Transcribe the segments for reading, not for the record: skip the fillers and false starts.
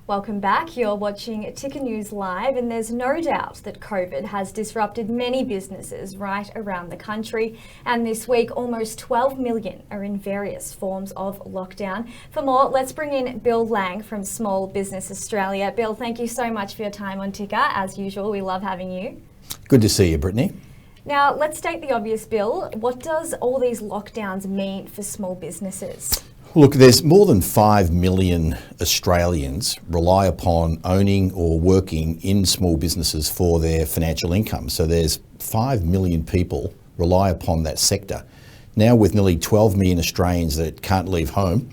Welcome back. You're watching Ticker News Live, and there's no doubt that COVID has disrupted many businesses right around the country. And this week, almost 12 million are in various forms of lockdown. For more, let's bring in Bill Lang from Small Business Australia. Bill, thank you so much for your time on Ticker. As usual, we love having you. Good to see you, Brittany. Now, let's state the obvious, Bill. What does all these lockdowns mean for small businesses? Look, there's more than 5 million Australians rely upon owning or working in small businesses for their financial income. So there's 5 million people rely upon that sector. Now with nearly 12 million Australians that can't leave home,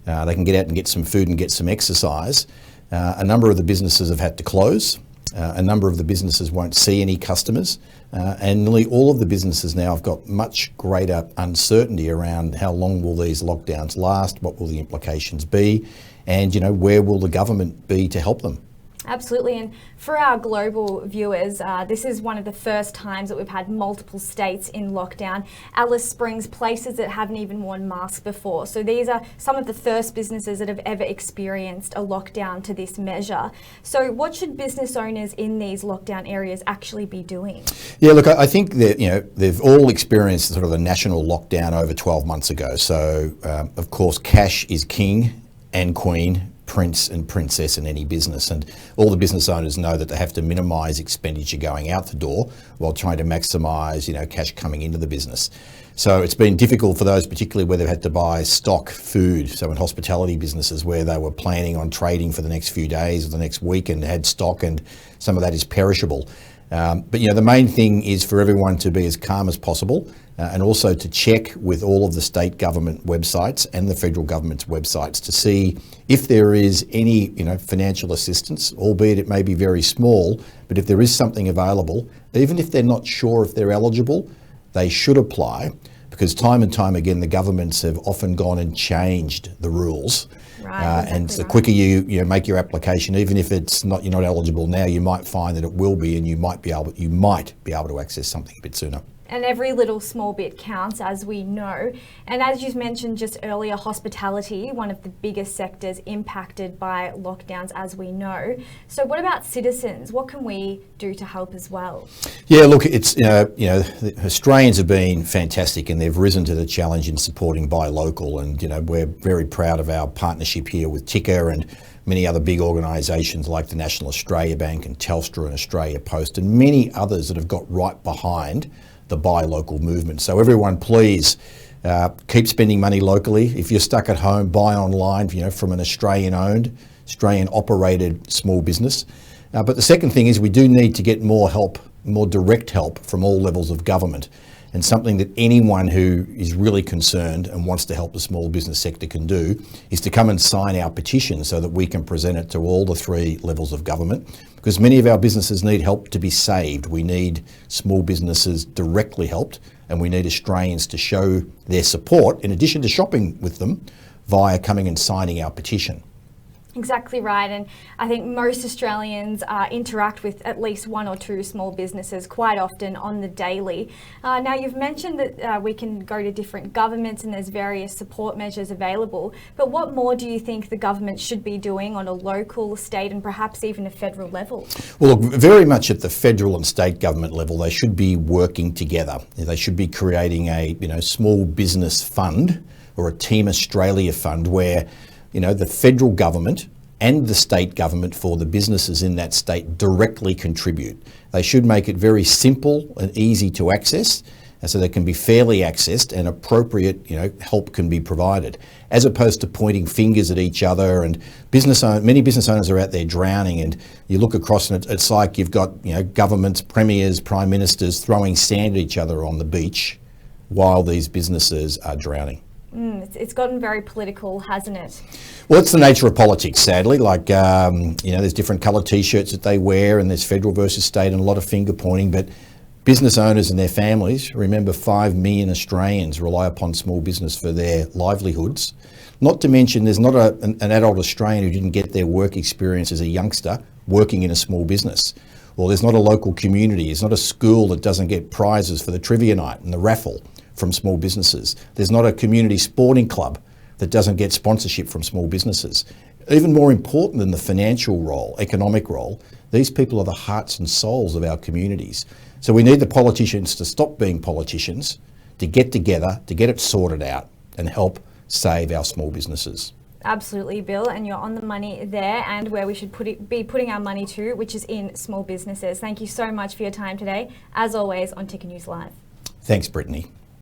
they can get out and get some food and get some exercise. A number of the businesses have had to close. A number of the businesses won't see any customers, and nearly all of the businesses now have got much greater uncertainty around how long will these lockdowns last, what will the implications be, and where will the government be to help them. Absolutely, and for our global viewers, this is one of the first times that we've had multiple states in lockdown. Alice Springs, places that haven't even worn masks before. So these are some of the first businesses that have ever experienced a lockdown to this measure. So what should business owners in these lockdown areas actually be doing? Yeah, look, I think that they've all experienced sort of a national lockdown over 12 months ago. So of course, cash is king and queen, prince and princess in any business, and all the business owners know that they have to minimise expenditure going out the door while trying to maximise cash coming into the business. So it's been difficult for those, particularly where they've had to buy stock food. So in hospitality businesses where they were planning on trading for the next few days or the next week and had stock, and some of that is perishable. But the main thing is for everyone to be as calm as possible, and also to check with all of the state government websites and the federal government's websites to see if there is any financial assistance, albeit it may be very small, but if there is something available, even if they're not sure if they're eligible, they should apply, because time and time again the governments have often gone and changed the rules. Right, and the quicker you make your application, even if you're not eligible now, you might find that it will be, and you might be able to access something a bit sooner. And every little small bit counts, as we know. And as you mentioned just earlier, hospitality, one of the biggest sectors impacted by lockdowns, as we know. So what about citizens? What can we do to help as well? Yeah, look, it's the Australians have been fantastic, and they've risen to the challenge in supporting Buy Local, and we're very proud of our partnership here with Ticker and many other big organisations like the National Australia Bank and Telstra and Australia Post, and many others that have got right behind the Buy Local movement. So everyone, please keep spending money locally. If you're stuck at home, buy online, from an Australian-owned, Australian-operated small business. But the second thing is we do need to get more help, more direct help from all levels of government. And something that anyone who is really concerned and wants to help the small business sector can do is to come and sign our petition so that we can present it to all the 3 levels of government, because many of our businesses need help to be saved. We need small businesses directly helped, and we need Australians to show their support, in addition to shopping with them, via coming and signing our petition. Exactly right, and I think most Australians interact with at least 1 or 2 small businesses quite often on the daily. Now, you've mentioned that we can go to different governments and there's various support measures available, but what more do you think the government should be doing on a local, state and perhaps even a federal level? Well, look, very much at the federal and state government level, they should be working together. They should be creating a small business fund or a Team Australia fund where the federal government and the state government for the businesses in that state directly contribute. They should make it very simple and easy to access, so they can be fairly accessed and appropriate help can be provided, as opposed to pointing fingers at each other. And many business owners are out there drowning, and you look across and it's like you've got governments, premiers, prime ministers throwing sand at each other on the beach while these businesses are drowning. It's gotten very political, hasn't it? Well, it's the nature of politics, sadly. Like, there's different coloured T-shirts that they wear, and there's federal versus state and a lot of finger pointing. But business owners and their families, remember 5 million Australians rely upon small business for their livelihoods. Not to mention there's not an adult Australian who didn't get their work experience as a youngster working in a small business. Or there's not a local community, there's not a school that doesn't get prizes for the trivia night and the raffle from small businesses. There's not a community sporting club that doesn't get sponsorship from small businesses. even more important than the financial role, economic role, these people are the hearts and souls of our communities. So we need the politicians to stop being politicians, to get together, to get it sorted out and help save our small businesses. Absolutely, Bill, and you're on the money there and where we should be putting our money to, which is in small businesses. Thank you so much for your time today, as always, on Ticker News Live. Thanks, Brittany.